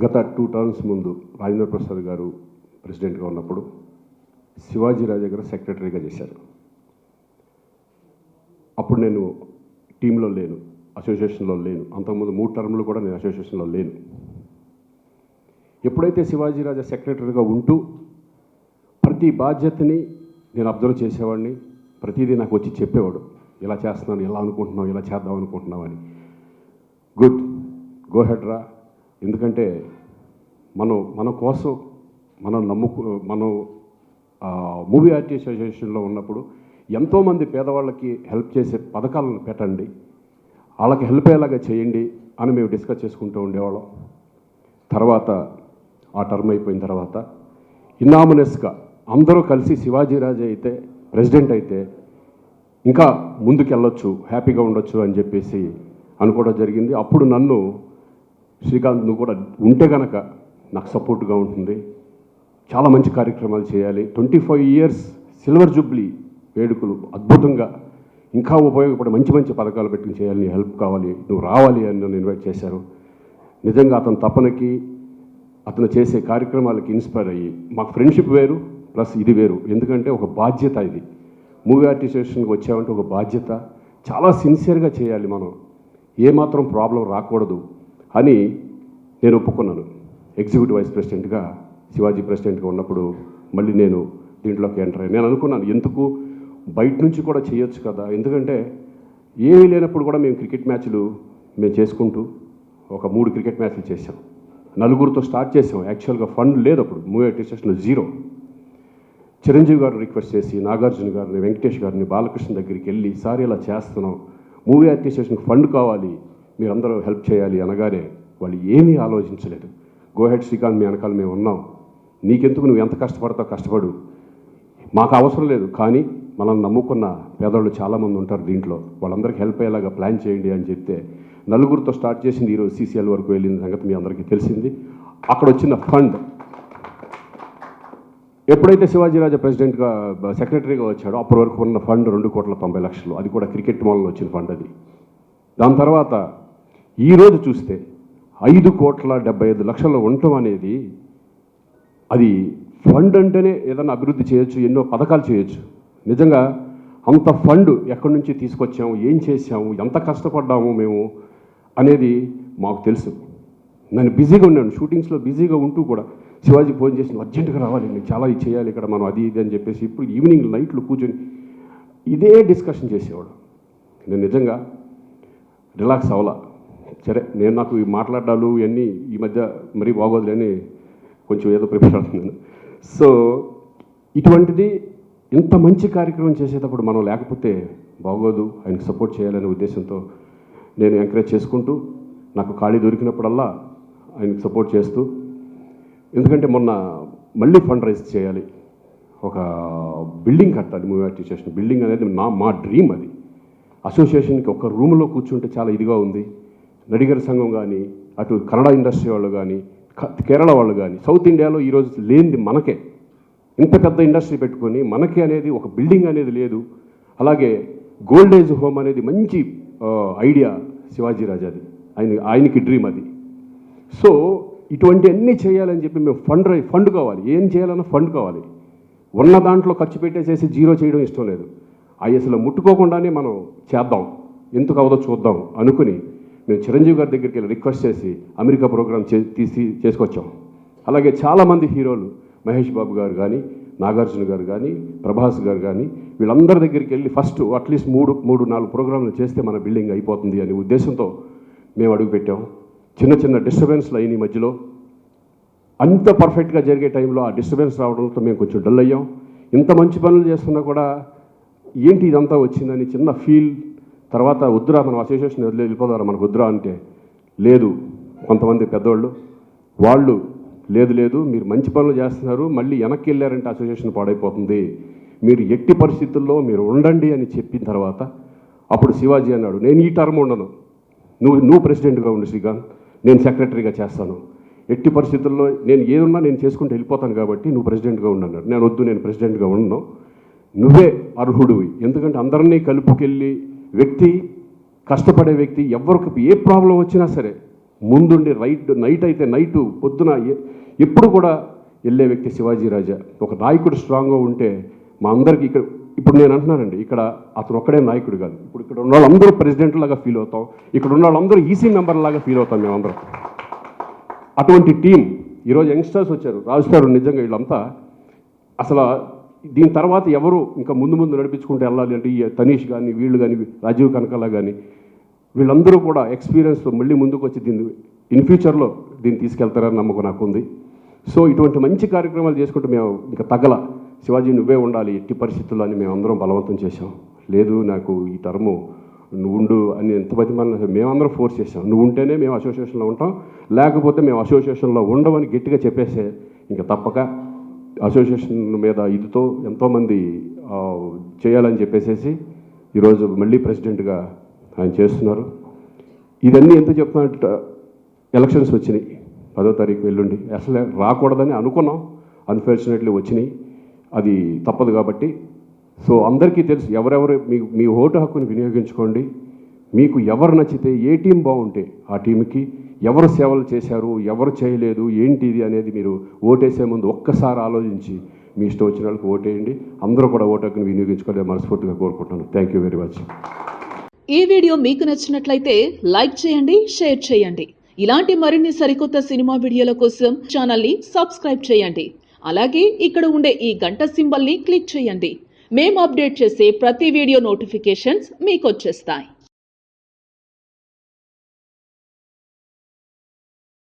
గత 2 టర్మ్స్ ముందు రాజేంద్ర ప్రసాద్ గారు ప్రెసిడెంట్గా ఉన్నప్పుడు శివాజీ రాజా గారు సెక్రటరీగా చేశారు. అప్పుడు నేను టీంలో లేను, అసోసియేషన్లో లేను. అంతకుముందు 3 టర్మ్లు కూడా నేను అసోసియేషన్లో లేను. ఎప్పుడైతే శివాజీ రాజా సెక్రటరీగా ఉంటూ ప్రతి బాధ్యతని నేను అబ్జర్వ్ చేసేవాడిని. ప్రతిదీ నాకు వచ్చి చెప్పేవాడు, ఇలా చేస్తున్నాను, ఇలా అనుకుంటున్నావు, ఇలా చేద్దాం అనుకుంటున్నావు అని. గుడ్, గో హెడ్ రా. ఎందుకంటే మన కోసం మనం మూవీ ఆర్టిస్ట్ అసోసియేషన్లో ఉన్నప్పుడు ఎంతోమంది పేదవాళ్ళకి హెల్ప్ చేసే పథకాలను పెట్టండి, వాళ్ళకి హెల్ప్ అయ్యేలాగా చేయండి అని మేము డిస్కస్ చేసుకుంటూ ఉండేవాళ్ళం. తర్వాత ఆ టర్మ్ అయిపోయిన తర్వాత ఇనామినస్గా అందరూ కలిసి శివాజీ రాజా అయితే ప్రెసిడెంట్ అయితే ఇంకా ముందుకెళ్ళొచ్చు, హ్యాపీగా ఉండొచ్చు అని చెప్పేసి అనుకోవడం జరిగింది. అప్పుడు నన్ను శ్రీకాంత్, నువ్వు కూడా ఉంటే కనుక నాకు సపోర్ట్గా ఉంటుంది, చాలా మంచి కార్యక్రమాలు చేయాలి, 25 years సిల్వర్ జూబ్లీ వేడుకలు అద్భుతంగా ఇంకా ఉపయోగపడే మంచి మంచి పథకాలు పెట్టుకుని చేయాలి, నీ హెల్ప్ కావాలి, నువ్వు రావాలి అని నన్ను ఇన్వైట్ చేశారు. నిజంగా అతని తపనకి, అతను చేసే కార్యక్రమాలకి ఇన్స్పైర్ అయ్యి, మాకు ఫ్రెండ్షిప్ వేరు ప్లస్ ఇది వేరు. ఎందుకంటే ఒక బాధ్యత, ఇది మూవీ ఆర్టిస్టేషన్కి వచ్చామంటే ఒక బాధ్యత, చాలా సిన్సియర్గా చేయాలి, మనం ఏమాత్రం ప్రాబ్లం రాకూడదు అని నేను ఒప్పుకున్నాను. ఎగ్జిక్యూటివ్ వైస్ ప్రెసిడెంట్గా శివాజీ ప్రెసిడెంట్గా ఉన్నప్పుడు మళ్ళీ నేను దీంట్లోకి ఎంటర్ అయ్యాను. నేను అనుకున్నాను, ఎందుకు బయట నుంచి కూడా చేయొచ్చు కదా, ఎందుకంటే ఏమీ లేనప్పుడు కూడా మేము క్రికెట్ మ్యాచ్లు మేము చేసుకుంటూ ఒక 3 క్రికెట్ మ్యాచ్లు చేసాం. 4గురితో స్టార్ట్ చేసాం. యాక్చువల్గా ఫండ్ లేదు అప్పుడు, మూవీ ఆర్టిస్టేషన్లో 0. చిరంజీవి గారు రిక్వెస్ట్ చేసి నాగార్జున గారిని, వెంకటేష్ గారిని, బాలకృష్ణ దగ్గరికి వెళ్ళి, సార్ ఇలా చేస్తున్నాం, మూవీ ఆర్టిస్టేషన్కి ఫండ్ కావాలి, మీరందరూ హెల్ప్ చేయాలి అనగానే వాళ్ళు ఏమీ ఆలోచించలేదు. గోహెడ్ శ్రీకాంత్, మీ వెనకాల మేము ఉన్నాం, నీకెందుకు, నువ్వు ఎంత కష్టపడతావు కష్టపడు, మాకు అవసరం లేదు, కానీ మనల్ని నమ్ముకున్న పేదవాళ్ళు చాలామంది ఉంటారు దీంట్లో, వాళ్ళందరికీ హెల్ప్ అయ్యేలాగా ప్లాన్ చేయండి అని చెప్తే 4గురితో స్టార్ట్ చేసింది ఈరోజు CCL వరకు వెళ్ళిన సంగతి మీ అందరికీ తెలిసింది. అక్కడ వచ్చిన ఫండ్ ఎప్పుడైతే శివాజీ రాజా ప్రెసిడెంట్గా సెక్రటరీగా వచ్చాడో అప్పటి వరకు ఉన్న ఫండ్ 2,90,00,000, అది కూడా క్రికెట్ మూలంలో వచ్చిన ఫండ్ అది. దాని తర్వాత ఈరోజు చూస్తే 5,75,00,000 ఉండటం అనేది, అది ఫండ్ అంటేనే ఏదైనా అభివృద్ధి చేయొచ్చు, ఎన్నో పథకాలు చేయొచ్చు. నిజంగా అంత ఫండ్ ఎక్కడి నుంచి తీసుకొచ్చాము, ఏం చేసాము, ఎంత కష్టపడ్డాము మేము అనేది మాకు తెలుసు. నేను బిజీగా ఉన్నాను, షూటింగ్స్లో బిజీగా ఉంటూ కూడా శివాజీ ఫోన్ చేసి, అర్జెంటుగా రావాలి, నీకు చాలా ఇది చేయాలి ఇక్కడ మనం, అది ఇది అని చెప్పేసి ఇప్పుడు ఈవినింగ్ నైట్లు కూర్చొని ఇదే డిస్కషన్ చేసేవాడు. నేను నిజంగా రిలాక్స్ అవ్వాలా. సరే, నేను నాకు ఈ మాట్లాడాలు ఇవన్నీ ఈ మధ్య మరీ బాగోదులేని కొంచెం ఏదో ప్రిపేర్ అవుతున్నాను. సో ఇటువంటిది ఇంత మంచి కార్యక్రమం చేసేటప్పుడు మనం లేకపోతే బాగోదు, ఆయనకు సపోర్ట్ చేయాలనే ఉద్దేశంతో నేను ఎంకరేజ్ చేసుకుంటూ, నాకు ఖాళీ దొరికినప్పుడల్లా ఆయనకు సపోర్ట్ చేస్తూ, ఎందుకంటే మొన్న మళ్ళీ ఫండ్ రైజ్ చేయాలి, ఒక బిల్డింగ్ కట్టాలి, మూవీ ఆర్టిస్టేషన్ బిల్డింగ్ అనేది మా డ్రీమ్. అది అసోసియేషన్కి ఒక రూమ్లో కూర్చుంటే చాలా ఇదిగా ఉంది. నడిగర్ సంఘం కానీ, అటు కన్నడ ఇండస్ట్రీ వాళ్ళు కానీ, కేరళ వాళ్ళు కానీ, సౌత్ ఇండియాలో ఈరోజు లేనిది మనకే, ఇంత పెద్ద ఇండస్ట్రీ పెట్టుకొని మనకే అనేది ఒక బిల్డింగ్ అనేది లేదు. అలాగే గోల్డ్ ఏజ్ హోమ్ అనేది మంచి ఐడియా శివాజీ రాజాది, ఆయనకి డ్రీమ్ అది. సో ఇటువంటి అన్నీ చేయాలని చెప్పి మేము ఫండ్ కావాలి, ఏం చేయాలన్నా ఫండ్ కావాలి. ఉన్న దాంట్లో ఖర్చు పెట్టేసేసి జీరో చేయడం ఇష్టం లేదు. అవి అసలు ముట్టుకోకుండానే మనం చేద్దాం, ఎందుకు అవదో చూద్దాం అనుకుని మేము చిరంజీవి గారి దగ్గరికి వెళ్ళి రిక్వెస్ట్ చేసి అమెరికా ప్రోగ్రామ్ చేసుకొచ్చాం. అలాగే చాలామంది హీరోలు, మహేష్ బాబు గారు కానీ, నాగార్జున గారు కానీ, ప్రభాస్ గారు కానీ, వీళ్ళందరి దగ్గరికి వెళ్ళి ఫస్ట్ అట్లీస్ట్ 3-4 ప్రోగ్రాంలు చేస్తే మన బిల్డింగ్ అయిపోతుంది అనే ఉద్దేశంతో మేము అడుగుపెట్టాం. చిన్న చిన్న డిస్టర్బెన్స్లు అయిన మధ్యలో, అంత పర్ఫెక్ట్గా జరిగే టైంలో ఆ డిస్టర్బెన్స్ రావడంతో మేము కొంచెం డల్ అయ్యాం. ఇంత మంచి పనులు చేస్తున్నా కూడా ఏంటి ఇదంతా వచ్చిందని చిన్న ఫీల్. తర్వాత వద్దురా, మనం అసోసియేషన్ వెళ్ళిపోదారా, మనకు వద్దురా అంటే, లేదు కొంతమంది పెద్దవాళ్ళు, వాళ్ళు లేదు మీరు మంచి పనులు చేస్తున్నారు, మళ్ళీ వెనక్కి వెళ్ళారంటే అసోసియేషన్ పాడైపోతుంది, మీరు ఎట్టి పరిస్థితుల్లో మీరు ఉండండి అని చెప్పిన తర్వాత అప్పుడు శివాజీ అన్నాడు, నేను ఈ టర్మ్ ఉండను, నువ్వు ప్రెసిడెంట్గా ఉండు శ్రీకాంత్, నేను సెక్రటరీగా చేస్తాను, ఎట్టి పరిస్థితుల్లో నేను ఏదున్నా నేను చేసుకుంటూ వెళ్ళిపోతాను కాబట్టి నువ్వు ప్రెసిడెంట్గా ఉండన్నాడు. నేను వద్దు, నేను ప్రెసిడెంట్గా ఉండను, నువ్వే అర్హుడివి. ఎందుకంటే అందరినీ కలుపుకెళ్ళి వ్యక్తి, కష్టపడే వ్యక్తి, ఎవరికి ఏ ప్రాబ్లం వచ్చినా సరే ముందుండి నైట్ అయితే నైటు పొద్దున ఎప్పుడు కూడా వెళ్ళే వ్యక్తి శివాజీ రాజా. ఒక నాయకుడు స్ట్రాంగ్గా ఉంటే మా అందరికీ ఇప్పుడు నేను అంటున్నానండి, ఇక్కడ అతను ఒక్కడే నాయకుడు కాదు. ఇప్పుడు ఇక్కడ ఉన్న వాళ్ళందరూ ప్రెసిడెంట్ లాగా ఫీల్ అవుతాం, ఇక్కడ ఉన్న వాళ్ళందరూ ఈసీ మెంబర్ లాగా ఫీల్ అవుతాం మేమందరం. అటువంటి టీం ఈరోజు యంగ్స్టర్స్ వచ్చారు, రాజుగారు నిజంగా వీళ్ళంతా అసలు దీని తర్వాత ఎవరు ఇంకా ముందు నడిపించుకుంటూ వెళ్ళాలి అంటే ఈ తనీష్ కానీ వీళ్ళు కానీ రాజీవ్ కనకాల కానీ వీళ్ళందరూ కూడా ఎక్స్పీరియన్స్తో మళ్ళీ ముందుకు వచ్చి దీన్ని ఇన్ ఫ్యూచర్లో దీన్ని తీసుకెళ్తారని నమ్మకం నాకు ఉంది. సో ఇటువంటి మంచి కార్యక్రమాలు చేసుకుంటూ మేము ఇంకా శివాజీ నువ్వే ఉండాలి ఎట్టి పరిస్థితుల్లో అని మేము అందరం బలవంతం చేశాం. లేదు నాకు ఈ టర్ము నువ్వు ఉండు అని ఎంతమంది మన మేమందరం ఫోర్స్ చేసాం. నువ్వు ఉంటేనే మేము అసోసియేషన్లో ఉంటాం, లేకపోతే మేము అసోసియేషన్లో ఉండమని గట్టిగా చెప్పేసే ఇంకా తప్పక అసోసియేషన్ మీద ఇదితో ఎంతోమంది చేయాలని చెప్పేసేసి ఈరోజు మళ్ళీ ప్రెసిడెంట్గా ఆయన చేస్తున్నారు. ఇదన్నీ ఎందుకు చెప్తున్నట్టు ఎలక్షన్స్ వచ్చినాయి 10వ తారీఖు ఎల్లుండి. అసలు రాకూడదని అనుకున్నాం, అన్ఫార్చునేట్లీ వచ్చినాయి. అది తప్పదు కాబట్టి సో అందరికీ తెలుసు ఎవరెవరు మీ ఓటు హక్కుని వినియోగించుకోండి. మీకు ఎవరు నచ్చితే ఏ టీం బాగుంటే ఆ టీంకి ఎవరు సేవలు చేశారు ఎవరు చేయలేదు ఏంటిది అనేది మీరు ఓటేసే ముందు ఒక్కసారి ఆలోచించి మీ ఇష్టం వచ్చిన వాళ్ళకి ఓటేయండి. అందరూ కూడా ఓటు హక్కుని వినియోగించుకోవాలి మనస్ఫూర్తిగా కోరుకుంటున్నాను. Thank you very much. ఈ వీడియో మీకు నచ్చినట్లయితే లైక్ చేయండి, షేర్ చేయండి. ఇలాంటి మరిన్ని సరికొత్త సినిమా వీడియోల కోసం ఛానల్ని సబ్స్క్రైబ్ చేయండి. అలాగే ఇక్కడ ఉండే ఈ గంట సింబల్ని క్లిక్ చేయండి. మేము అప్డేట్ చేసే ప్రతి వీడియో నోటిఫికేషన్స్ మీకు వచ్చేస్తాయి.